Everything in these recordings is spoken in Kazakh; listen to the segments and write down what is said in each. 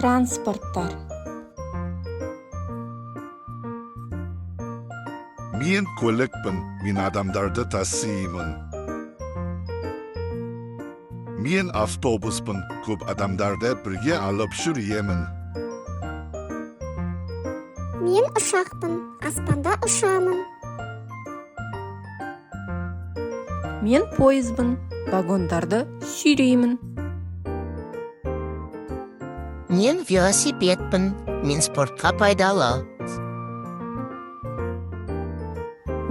Транспорттар. Мен көлікпін, мен адамдарды тасимын. Мен автобуспын, көп адамдарды бірге алып жүремін. Мен ұшақпын, аспанда ұшамын. Мен пойызбын, вагондарды сүйреймін. Мен велосипедпін, мен спортқа пайдалы.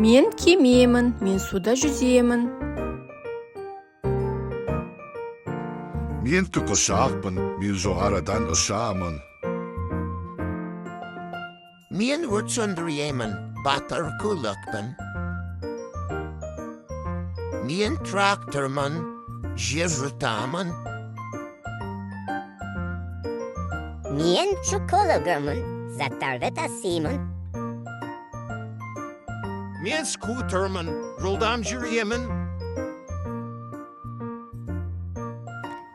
Мен кемемін, мен суда жүземін. Мен ұшақпын, мен жоғарыдан ұшамын. Мен өрт сөндіремін, батыр көлікпін. Мен трактормын, жер жұтамын. Мен көлігімін, заттарды тасимын. Мен скутермін, жолдан жүремін.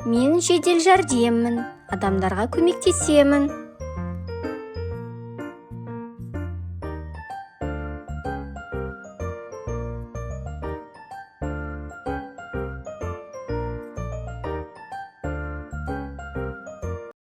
Мен жедел жәрдеммін, адамдарға көмектесемін.